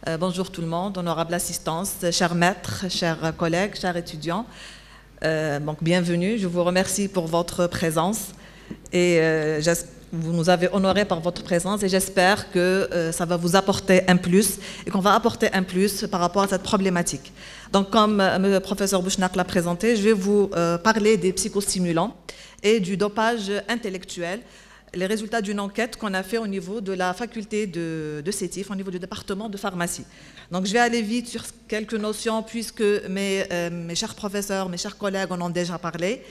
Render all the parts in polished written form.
Bonjour tout le monde, honorable assistance, chers maîtres, chers collègues, chers étudiants. Donc bienvenue, je vous remercie pour votre présence et vous nous avez honorés par votre présence et j'espère que ça va vous apporter un plus et qu'on va apporter un plus par rapport à cette problématique. Donc comme le professeur Bouchnak l'a présenté, je vais vous parler des psychostimulants et du dopage intellectuel, les résultats d'une enquête qu'on a fait au niveau de la faculté de Sétif, au niveau du département de pharmacie. Donc je vais aller vite sur quelques notions puisque mes chers professeurs, mes chers collègues en ont déjà parlé.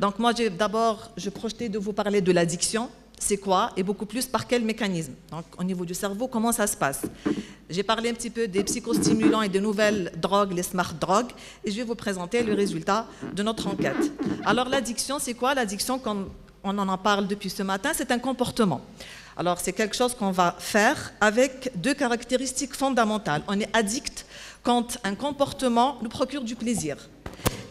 Donc moi d'abord, je projetais de vous parler de l'addiction, c'est quoi et beaucoup plus par quel mécanisme. Donc au niveau du cerveau, comment ça se passe. J'ai parlé un petit peu des psychostimulants et des nouvelles drogues, les smart drogues, et je vais vous présenter le résultat de notre enquête. Alors l'addiction, c'est quoi? L'addiction, comme on en parle depuis ce matin, c'est un comportement. Alors, c'est quelque chose qu'on va faire avec deux caractéristiques fondamentales. On est addict quand un comportement nous procure du plaisir.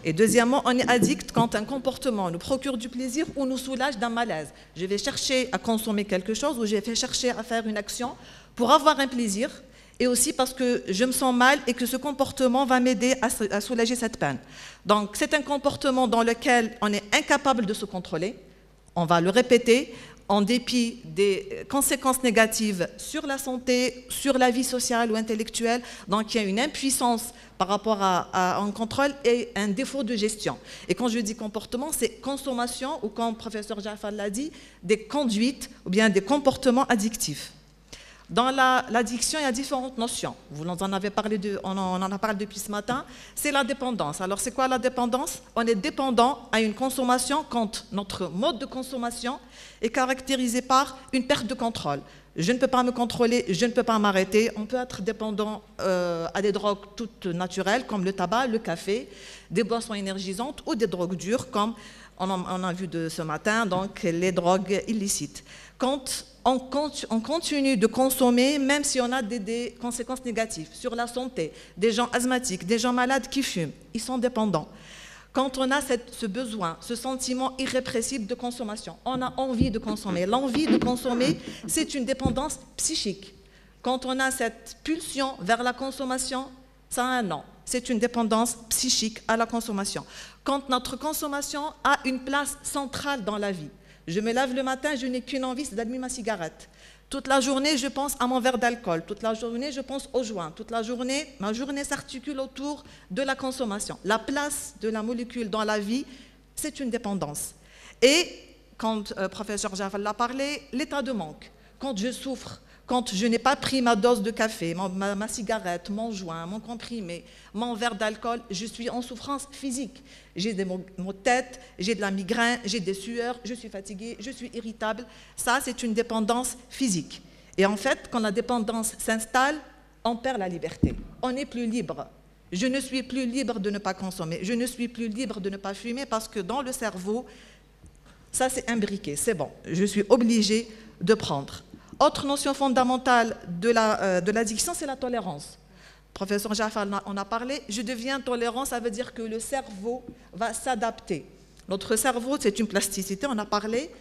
Et deuxièmement, on est addict quand un comportement nous procure du plaisir ou nous soulage d'un malaise. Je vais chercher à consommer quelque chose ou je vais chercher à faire une action pour avoir un plaisir et aussi parce que je me sens mal et que ce comportement va m'aider à soulager cette peine. Donc, c'est un comportement dans lequel on est incapable de se contrôler. On va le répéter en dépit des conséquences négatives sur la santé, sur la vie sociale ou intellectuelle. Donc, il y a une impuissance par rapport à un contrôle et un défaut de gestion. Et quand je dis comportement, c'est consommation ou, comme le professeur Jafar l'a dit, des conduites ou bien des comportements addictifs. Dans l'addiction, il y a différentes notions. Vous en avez parlé, on en a parlé depuis ce matin. C'est la dépendance. Alors, c'est quoi la dépendance? On est dépendant à une consommation quand notre mode de consommation est caractérisé par une perte de contrôle. Je ne peux pas me contrôler, je ne peux pas m'arrêter. On peut être dépendant à des drogues toutes naturelles, comme le tabac, le café, des boissons énergisantes ou des drogues dures, comme on a vu de ce matin, donc les drogues illicites. Quand on continue de consommer, même si on a des conséquences négatives sur la santé, des gens asthmatiques, des gens malades qui fument, ils sont dépendants. Quand on a ce besoin, ce sentiment irrépressible de consommation, on a envie de consommer. L'envie de consommer, c'est une dépendance psychique. Quand on a cette pulsion vers la consommation, ça a un nom. C'est une dépendance psychique à la consommation. Quand notre consommation a une place centrale dans la vie, je me lève le matin, je n'ai qu'une envie, c'est d'allumer ma cigarette. Toute la journée, je pense à mon verre d'alcool. Toute la journée, je pense au joint. Toute la journée, ma journée s'articule autour de la consommation. La place de la molécule dans la vie, c'est une dépendance. Et, quand le professeur Jafar l'a parlé, l'état de manque. Quand je souffre, quand je n'ai pas pris ma dose de café, ma cigarette, mon joint, mon comprimé, mon verre d'alcool, je suis en souffrance physique. J'ai des maux de tête, j'ai de la migraine, j'ai des sueurs, je suis fatiguée, je suis irritable. Ça, c'est une dépendance physique. Et en fait, quand la dépendance s'installe, on perd la liberté. On n'est plus libre. Je ne suis plus libre de ne pas consommer. Je ne suis plus libre de ne pas fumer parce que dans le cerveau, ça c'est imbriqué, c'est bon. Je suis obligée de prendre. Autre notion fondamentale de l'addiction, c'est la tolérance. Le professeur Jafar en a parlé. Je deviens tolérant, ça veut dire que le cerveau va s'adapter. Notre cerveau, c'est une plasticité, on a parlé.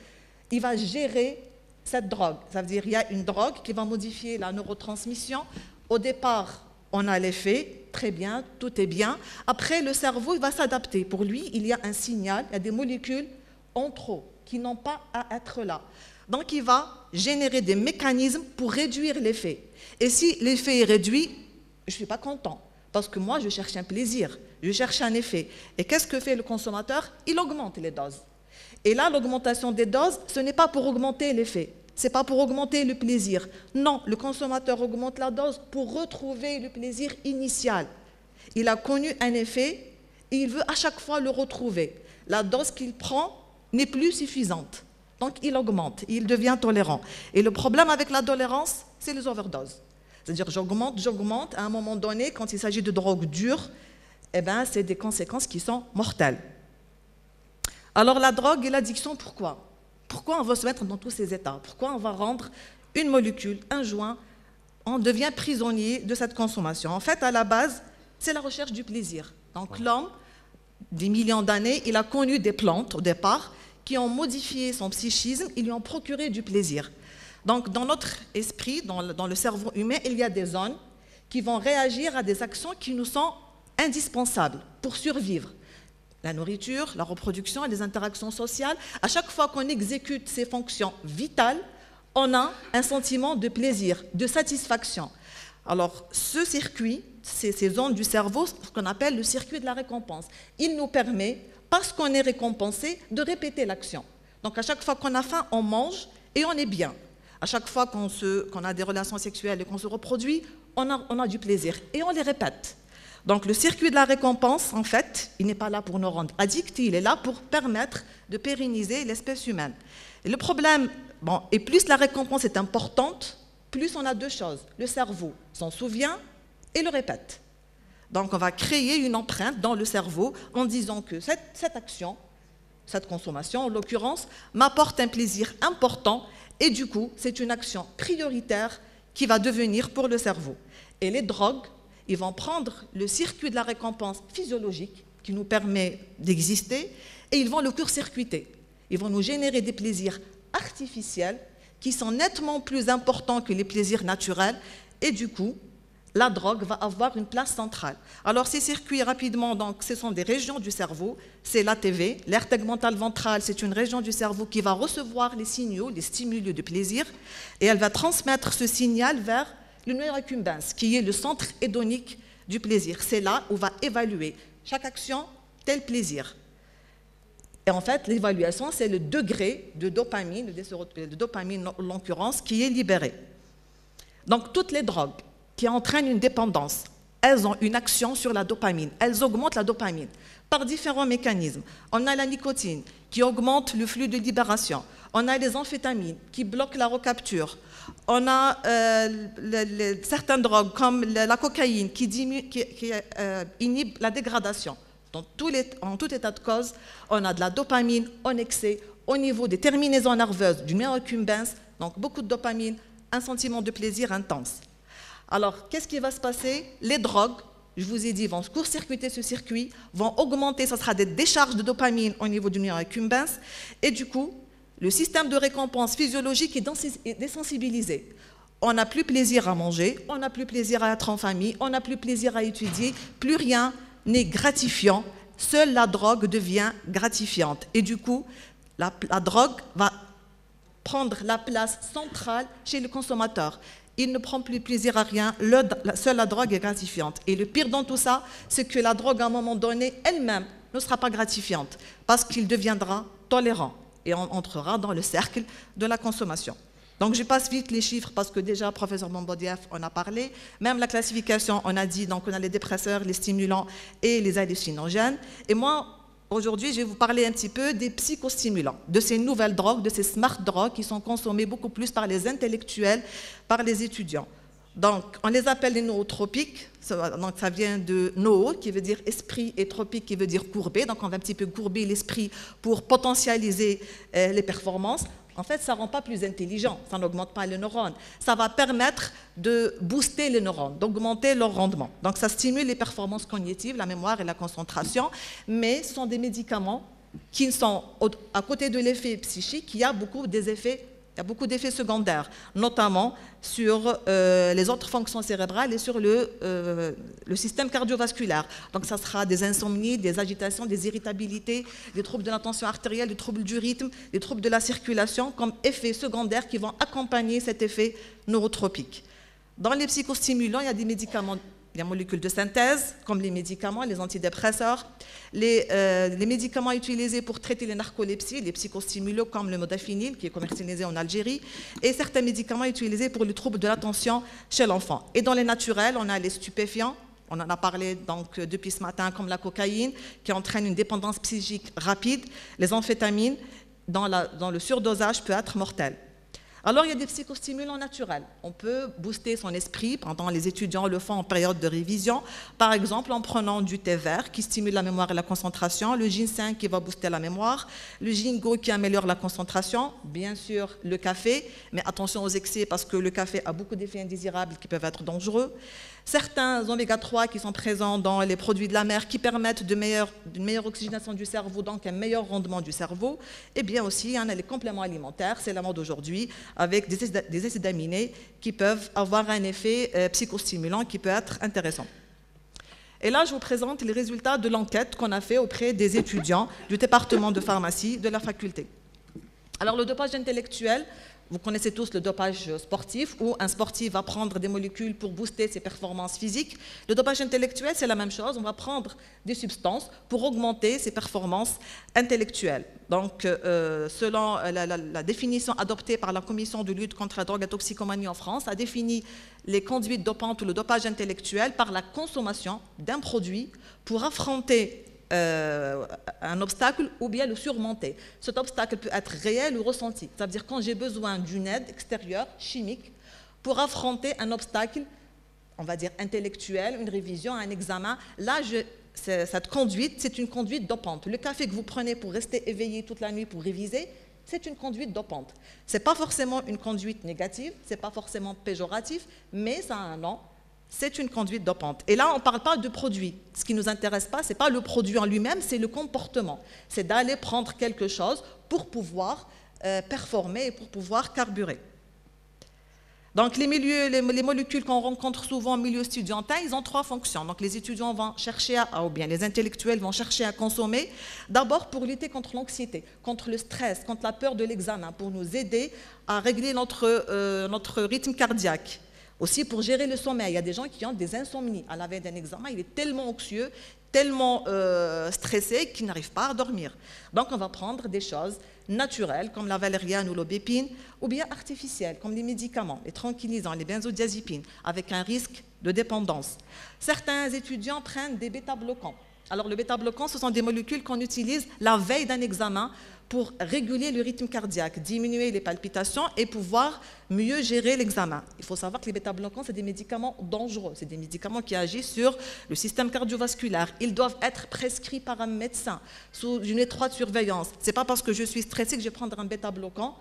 Il va gérer cette drogue. Ça veut dire qu'il y a une drogue qui va modifier la neurotransmission. Au départ, on a l'effet, très bien, tout est bien. Après, le cerveau il va s'adapter. Pour lui, il y a un signal, il y a des molécules en trop qui n'ont pas à être là. Donc, il va générer des mécanismes pour réduire l'effet. Et si l'effet est réduit, je ne suis pas content. Parce que moi, je cherche un plaisir, je cherche un effet. Et qu'est-ce que fait le consommateur? Il augmente les doses. Et là, l'augmentation des doses, ce n'est pas pour augmenter l'effet. Ce n'est pas pour augmenter le plaisir. Non, le consommateur augmente la dose pour retrouver le plaisir initial. Il a connu un effet et il veut à chaque fois le retrouver. La dose qu'il prend n'est plus suffisante. Donc, il augmente, il devient tolérant. Et le problème avec la tolérance, c'est les overdoses. C'est-à-dire, j'augmente, à un moment donné, quand il s'agit de drogue dure, eh ben, c'est des conséquences qui sont mortelles. Alors, la drogue et l'addiction, pourquoi? Pourquoi on va se mettre dans tous ces états? Pourquoi on va rendre une molécule, un joint, on devient prisonnier de cette consommation? En fait, à la base, c'est la recherche du plaisir. Donc, l'homme, des millions d'années, il a connu des plantes, au départ, qui ont modifié son psychisme, ils lui ont procuré du plaisir. Donc, dans notre esprit, dans le cerveau humain, il y a des zones qui vont réagir à des actions qui nous sont indispensables pour survivre. La nourriture, la reproduction et les interactions sociales. À chaque fois qu'on exécute ces fonctions vitales, on a un sentiment de plaisir, de satisfaction. Alors, ce circuit, ces zones du cerveau, ce qu'on appelle le circuit de la récompense, il nous permet, parce qu'on est récompensé, de répéter l'action. Donc, à chaque fois qu'on a faim, on mange et on est bien. À chaque fois qu'on a des relations sexuelles et qu'on se reproduit, on a du plaisir et on les répète. Donc le circuit de la récompense, en fait, il n'est pas là pour nous rendre addicts, il est là pour permettre de pérenniser l'espèce humaine. Et le problème, et plus la récompense est importante, plus on a deux choses. Le cerveau s'en souvient et le répète. Donc on va créer une empreinte dans le cerveau en disant que cette action, cette consommation en l'occurrence, m'apporte un plaisir important et du coup, c'est une action prioritaire qui va devenir pour le cerveau. Et les drogues, ils vont prendre le circuit de la récompense physiologique qui nous permet d'exister et ils vont le court-circuiter. Ils vont nous générer des plaisirs artificiels qui sont nettement plus importants que les plaisirs naturels et du coup, la drogue va avoir une place centrale. Alors ces circuits, rapidement, donc, ce sont des régions du cerveau, c'est l'ATV, l'aire tegmentale ventrale, c'est une région du cerveau qui va recevoir les signaux, les stimuli de plaisir et elle va transmettre ce signal vers le nerf accumbens, qui est le centre hédonique du plaisir. C'est là où on va évaluer chaque action, tel plaisir. Et en fait, l'évaluation, c'est le degré de dopamine, en l'occurrence, qui est libéré. Donc, toutes les drogues qui entraînent une dépendance, elles ont une action sur la dopamine. Elles augmentent la dopamine par différents mécanismes. On a la nicotine qui augmente le flux de libération. On a les amphétamines qui bloquent la recapture. On a certaines drogues comme la cocaïne qui inhibe la dégradation. En tout état de cause, on a de la dopamine en excès au niveau des terminaisons nerveuses du nerf accumbens, donc beaucoup de dopamine, un sentiment de plaisir intense. Alors, qu'est-ce qui va se passer? Les drogues, je vous ai dit, vont court-circuiter ce circuit, vont augmenter, ce sera des décharges de dopamine au niveau du nerf accumbens, et du coup, le système de récompense physiologique est désensibilisé. On n'a plus plaisir à manger, on n'a plus plaisir à être en famille, on n'a plus plaisir à étudier, plus rien n'est gratifiant. Seule la drogue devient gratifiante. Et du coup, la drogue va prendre la place centrale chez le consommateur. Il ne prend plus plaisir à rien, seule la drogue est gratifiante. Et le pire dans tout ça, c'est que la drogue, à un moment donné, elle-même ne sera pas gratifiante, parce qu'il deviendra tolérant et on entrera dans le cercle de la consommation. Donc je passe vite les chiffres parce que déjà, professeur Bombodieff en a parlé. Même la classification, on a dit, donc on a les dépresseurs, les stimulants et les hallucinogènes. Et moi, aujourd'hui, je vais vous parler un petit peu des psychostimulants, de ces nouvelles drogues, de ces smart drogues qui sont consommées beaucoup plus par les intellectuels, par les étudiants. Donc, on les appelle les nootropiques, donc ça vient de noo, qui veut dire esprit, et tropique, qui veut dire courber. Donc, on va un petit peu courber l'esprit pour potentialiser les performances. En fait, ça ne rend pas plus intelligent, ça n'augmente pas les neurones. Ça va permettre de booster les neurones, d'augmenter leur rendement. Donc, ça stimule les performances cognitives, la mémoire et la concentration, mais ce sont des médicaments qui sont, à côté de l'effet psychique, il y a beaucoup d'effets secondaires, notamment sur les autres fonctions cérébrales et sur le système cardiovasculaire. Donc, ça sera des insomnies, des agitations, des irritabilités, des troubles de la tension artérielle, des troubles du rythme, des troubles de la circulation, comme effets secondaires qui vont accompagner cet effet neurotropique. Dans les psychostimulants, il y a des médicaments, les molécules de synthèse, comme les médicaments, les antidépresseurs, les médicaments utilisés pour traiter les narcolepsies, les psychostimulants comme le modafinil, qui est commercialisé en Algérie, et certains médicaments utilisés pour les troubles de l'attention chez l'enfant. Et dans les naturels, on a les stupéfiants, on en a parlé donc depuis ce matin, comme la cocaïne, qui entraîne une dépendance psychique rapide. Les amphétamines, dans le surdosage, peut être mortel. Alors, il y a des psychostimulants naturels. On peut booster son esprit pendant les étudiants le font en période de révision. Par exemple, en prenant du thé vert qui stimule la mémoire et la concentration, le ginseng qui va booster la mémoire, le ginkgo qui améliore la concentration, bien sûr le café, mais attention aux excès parce que le café a beaucoup d'effets indésirables qui peuvent être dangereux. certains oméga-3 qui sont présents dans les produits de la mer qui permettent d'une meilleure oxygénation du cerveau, donc un meilleur rendement du cerveau. Et bien aussi, il y en a les compléments alimentaires, c'est la mode aujourd'hui, avec des acides aminés qui peuvent avoir un effet psychostimulant qui peut être intéressant. Et là, je vous présente les résultats de l'enquête qu'on a fait auprès des étudiants du département de pharmacie de la faculté. Alors, le dopage intellectuel, vous connaissez tous le dopage sportif, où un sportif va prendre des molécules pour booster ses performances physiques. Le dopage intellectuel, c'est la même chose. On va prendre des substances pour augmenter ses performances intellectuelles. Donc, selon la définition adoptée par la Commission de lutte contre la drogue et la toxicomanie en France, a défini les conduites dopantes ou le dopage intellectuel par la consommation d'un produit pour affronter un obstacle ou bien le surmonter. Cet obstacle peut être réel ou ressenti. C'est-à-dire quand j'ai besoin d'une aide extérieure, chimique, pour affronter un obstacle, on va dire intellectuel, une révision, un examen, là, cette conduite, c'est une conduite dopante. Le café que vous prenez pour rester éveillé toute la nuit pour réviser, c'est une conduite dopante. Ce n'est pas forcément une conduite négative, ce n'est pas forcément péjoratif, mais ça a un nom. C'est une conduite dopante. Et là, on ne parle pas de produit. Ce qui ne nous intéresse pas, ce n'est pas le produit en lui-même, c'est le comportement. C'est d'aller prendre quelque chose pour pouvoir performer et pour pouvoir carburer. Donc, les molécules qu'on rencontre souvent en milieu estudiantin, ils ont trois fonctions. Donc, les étudiants vont chercher ou bien les intellectuels vont chercher à consommer, d'abord pour lutter contre l'anxiété, contre le stress, contre la peur de l'examen, pour nous aider à régler notre rythme cardiaque. Aussi pour gérer le sommeil, il y a des gens qui ont des insomnies. À la veille d'un examen, il est tellement anxieux, tellement stressé qu'il n'arrive pas à dormir. Donc on va prendre des choses naturelles comme la valériane ou l'aubépine, ou bien artificielles comme les médicaments, les tranquillisants, les benzodiazépines, avec un risque de dépendance. Certains étudiants prennent des bêta-bloquants. Alors le bêta-bloquant, ce sont des molécules qu'on utilise la veille d'un examen pour réguler le rythme cardiaque, diminuer les palpitations et pouvoir mieux gérer l'examen. Il faut savoir que les bêta-bloquants, c'est des médicaments dangereux, c'est des médicaments qui agissent sur le système cardiovasculaire. Ils doivent être prescrits par un médecin sous une étroite surveillance. Ce n'est pas parce que je suis stressée que je vais prendre un bêta-bloquant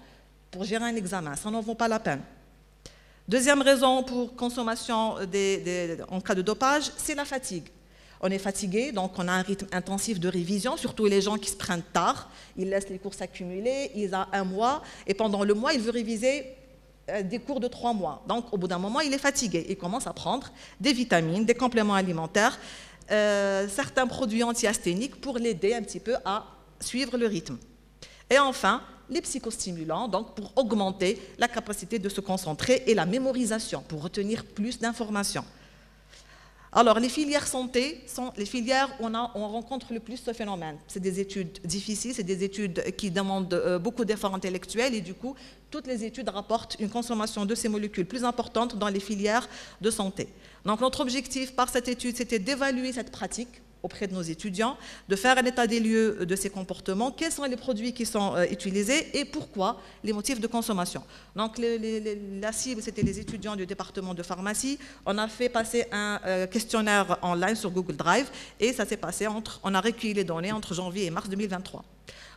pour gérer un examen, ça n'en vaut pas la peine. Deuxième raison pour consommation en cas de dopage, c'est la fatigue. On est fatigué, donc on a un rythme intensif de révision, surtout les gens qui se prennent tard, ils laissent les cours s'accumuler, ils ont un mois, et pendant le mois, ils veulent réviser des cours de 3 mois. Donc au bout d'un moment, il est fatigué, il commence à prendre des vitamines, des compléments alimentaires, certains produits anti-asthéniques pour l'aider un petit peu à suivre le rythme. Et enfin, les psychostimulants, donc pour augmenter la capacité de se concentrer et la mémorisation, pour retenir plus d'informations. Alors, les filières santé sont les filières où on rencontre le plus ce phénomène. C'est des études difficiles, c'est des études qui demandent beaucoup d'efforts intellectuels et du coup, toutes les études rapportent une consommation de ces molécules plus importante dans les filières de santé. Donc, notre objectif par cette étude, c'était d'évaluer cette pratique auprès de nos étudiants, de faire un état des lieux de ces comportements, quels sont les produits qui sont utilisés et pourquoi, les motifs de consommation. Donc la cible, c'était les étudiants du département de pharmacie. On a fait passer un questionnaire en ligne sur Google Drive et ça s'est passé on a recueilli les données entre janvier et mars 2023.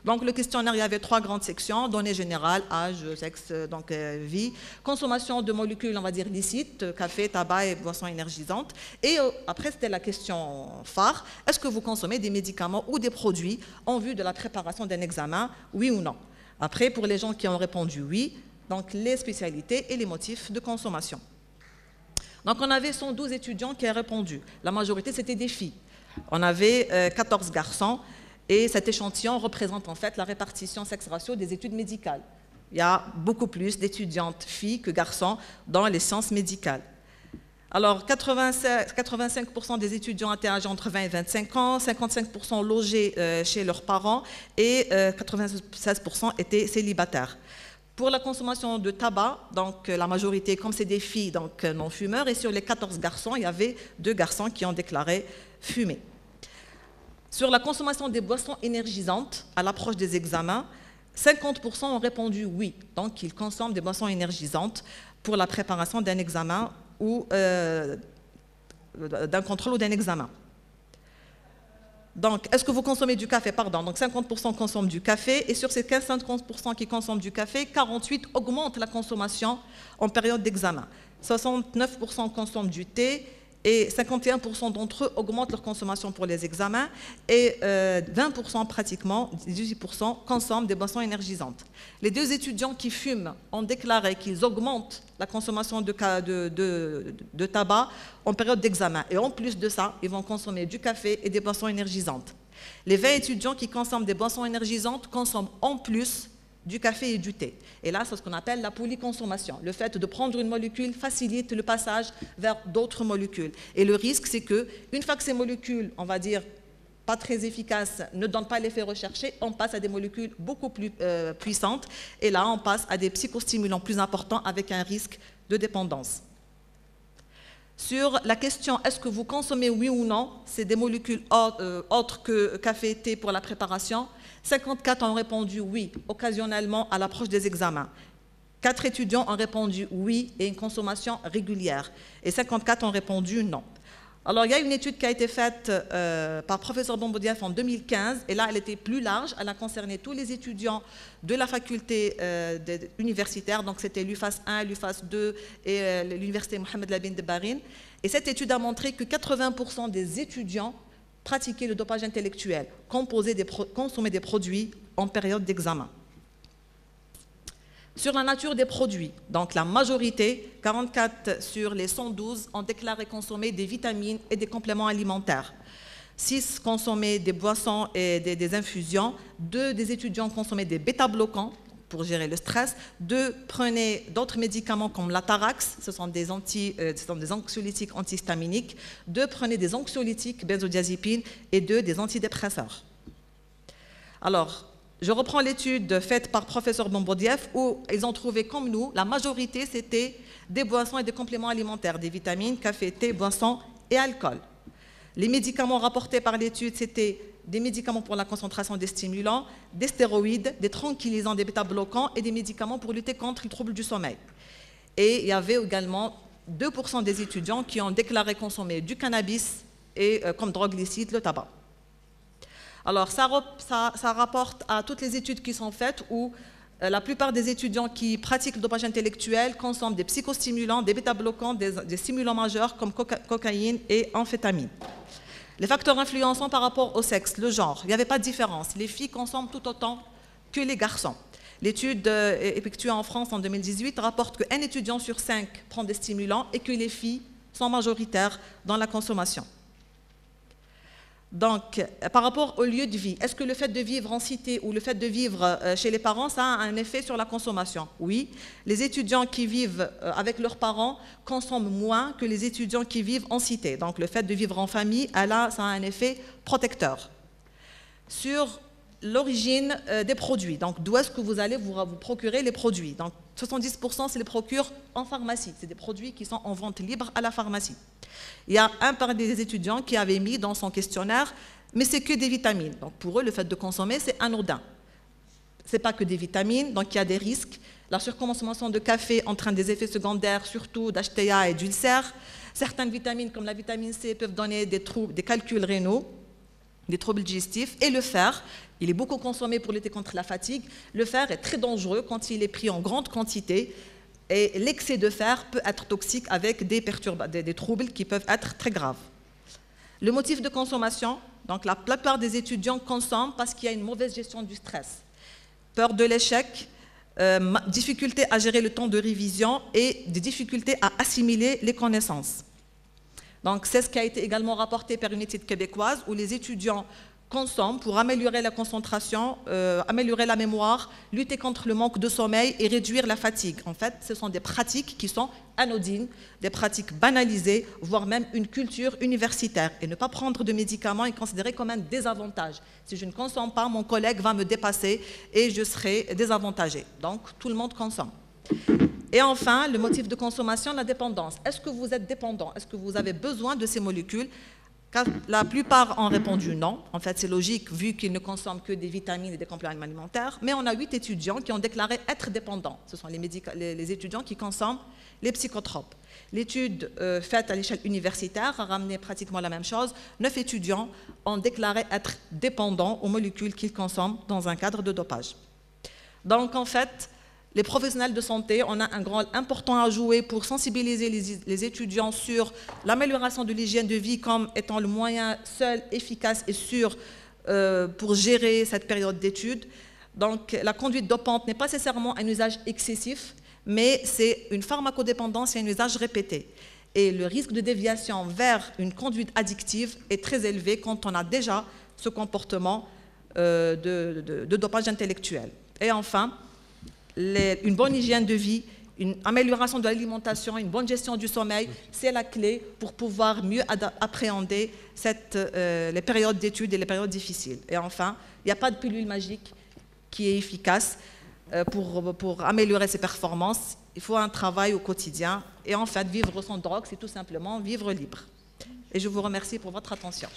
Donc le questionnaire, il y avait 3 grandes sections, données générales, âge, sexe, donc vie, consommation de molécules, on va dire licites, café, tabac et boissons énergisantes. Et après, c'était la question phare, est-ce que vous consommez des médicaments ou des produits en vue de la préparation d'un examen, oui ou non? Après, pour les gens qui ont répondu oui, donc les spécialités et les motifs de consommation. Donc on avait 112 étudiants qui ont répondu. La majorité, c'était des filles. On avait 14 garçons. Et cet échantillon représente en fait la répartition sexe-ratio des études médicales. Il y a beaucoup plus d'étudiantes filles que garçons dans les sciences médicales. Alors, 85% des étudiants étaient âgés entre 20 et 25 ans, 55% logés chez leurs parents et 96% étaient célibataires. Pour la consommation de tabac, donc la majorité, comme c'est des filles, donc non-fumeurs, et sur les 14 garçons, il y avait 2 garçons qui ont déclaré fumer. Sur la consommation des boissons énergisantes à l'approche des examens, 50% ont répondu oui. Donc, ils consomment des boissons énergisantes pour la préparation d'un examen ou d'un contrôle ou d'un examen. Donc, est-ce que vous consommez du café? Pardon. Donc, 50% consomment du café. Et sur ces 15-50% qui consomment du café, 48% augmentent la consommation en période d'examen. 69% consomment du thé Et 51% d'entre eux augmentent leur consommation pour les examens et 20% pratiquement, 18% consomment des boissons énergisantes. Les 2 étudiants qui fument ont déclaré qu'ils augmentent la consommation de tabac en période d'examen. Et en plus de ça, ils vont consommer du café et des boissons énergisantes. Les 20 étudiants qui consomment des boissons énergisantes consomment en plus du café et du thé. Et là, c'est ce qu'on appelle la polyconsommation. Le fait de prendre une molécule facilite le passage vers d'autres molécules. Et le risque, c'est qu'une fois que ces molécules, on va dire, pas très efficaces, ne donnent pas l'effet recherché, on passe à des molécules beaucoup plus puissantes. Et là, on passe à des psychostimulants plus importants avec un risque de dépendance. Sur la question, est-ce que vous consommez oui ou non, c'est des molécules autres que café et thé pour la préparation. 54 ont répondu oui, occasionnellement à l'approche des examens. 4 étudiants ont répondu oui et une consommation régulière. Et 54 ont répondu non. Alors, il y a une étude qui a été faite par professeur Bombodieff en 2015, et là, elle était plus large. Elle a concerné tous les étudiants de la faculté universitaire, donc c'était l'UFAS 1, l'UFAS 2 et l'université Mohamed Labine de Barine. Et cette étude a montré que 80% des étudiants pratiquaient le dopage intellectuel, consommer des produits en période d'examen. Sur la nature des produits, donc la majorité, 44 sur les 112, ont déclaré consommer des vitamines et des compléments alimentaires. 6 consommaient des boissons et des infusions. 2 des étudiants consommaient des bêta-bloquants pour gérer le stress. 2 prenaient d'autres médicaments comme l'Atarax, ce sont des anxiolytiques antihistaminiques. 2 prenaient des anxiolytiques, benzodiazépines, et 2 des antidépresseurs. Alors, je reprends l'étude faite par professeur Bombodieff où ils ont trouvé comme nous, la majorité c'était des boissons et des compléments alimentaires, des vitamines, café, thé, boissons et alcool. Les médicaments rapportés par l'étude, c'était des médicaments pour la concentration des stimulants, des stéroïdes, des tranquillisants, des bêta-bloquants et des médicaments pour lutter contre les troubles du sommeil. Et il y avait également 2% des étudiants qui ont déclaré consommer du cannabis et comme drogue licite, le tabac. Alors, ça rapporte à toutes les études qui sont faites où la plupart des étudiants qui pratiquent le dopage intellectuel consomment des psychostimulants, des bêta-bloquants, des stimulants majeurs comme cocaïne et amphétamine. Les facteurs influençants par rapport au sexe, le genre, il n'y avait pas de différence. Les filles consomment tout autant que les garçons. L'étude effectuée en France en 2018 rapporte qu'un étudiant sur 5 prend des stimulants et que les filles sont majoritaires dans la consommation. Donc, par rapport au lieu de vie, est-ce que le fait de vivre en cité ou le fait de vivre chez les parents, ça a un effet sur la consommation? Oui. Les étudiants qui vivent avec leurs parents consomment moins que les étudiants qui vivent en cité. Donc, le fait de vivre en famille, là, ça a un effet protecteur. Sur l'origine des produits, donc d'où est-ce que vous allez vous procurer les produits? Donc, 70% c'est les procure en pharmacie. C'est des produits qui sont en vente libre à la pharmacie. Il y a un parmi des étudiants qui avait mis dans son questionnaire, mais c'est que des vitamines. Donc pour eux, le fait de consommer, c'est anodin. Ce n'est pas que des vitamines, donc il y a des risques. La surconsommation de café entraîne des effets secondaires, surtout d'HTA et d'ulcères. Certaines vitamines, comme la vitamine C, peuvent donner des calculs rénaux, des troubles digestifs. Et le fer, il est beaucoup consommé pour lutter contre la fatigue. Le fer est très dangereux quand il est pris en grande quantité. Et l'excès de fer peut être toxique avec des troubles qui peuvent être très graves. Le motif de consommation, donc la plupart des étudiants consomment parce qu'il y a une mauvaise gestion du stress. Peur de l'échec, difficulté à gérer le temps de révision et des difficultés à assimiler les connaissances. Donc c'est ce qui a été également rapporté par une étude québécoise où les étudiants consomment pour améliorer la concentration, améliorer la mémoire, lutter contre le manque de sommeil et réduire la fatigue. En fait, ce sont des pratiques qui sont anodines, des pratiques banalisées, voire même une culture universitaire. Et ne pas prendre de médicaments est considéré comme un désavantage. Si je ne consomme pas, mon collègue va me dépasser et je serai désavantagé. Donc, tout le monde consomme. Et enfin, le motif de consommation, la dépendance. Est-ce que vous êtes dépendant? Est-ce que vous avez besoin de ces molécules? La plupart ont répondu non. En fait, c'est logique vu qu'ils ne consomment que des vitamines et des compléments alimentaires. Mais on a 8 étudiants qui ont déclaré être dépendants. Ce sont les étudiants qui consomment les psychotropes. L'étude faite à l'échelle universitaire a ramené pratiquement la même chose. 9 étudiants ont déclaré être dépendants aux molécules qu'ils consomment dans un cadre de dopage. Donc, en fait, Les professionnels de santé, on a un rôle important à jouer pour sensibiliser les étudiants sur l'amélioration de l'hygiène de vie comme étant le moyen seul, efficace et sûr pour gérer cette période d'études. Donc la conduite dopante n'est pas nécessairement un usage excessif, mais c'est une pharmacodépendance et un usage répété. Et le risque de déviation vers une conduite addictive est très élevé quand on a déjà ce comportement de dopage intellectuel. Et enfin, une bonne hygiène de vie, une amélioration de l'alimentation, une bonne gestion du sommeil, c'est la clé pour pouvoir mieux appréhender les périodes d'études et les périodes difficiles. Et enfin, il n'y a pas de pilule magique qui est efficace pour améliorer ses performances. Il faut un travail au quotidien. Et en fait, vivre sans drogue, c'est tout simplement vivre libre. Et je vous remercie pour votre attention.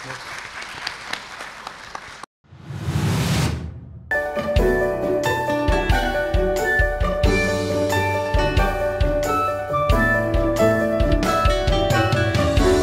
Merci.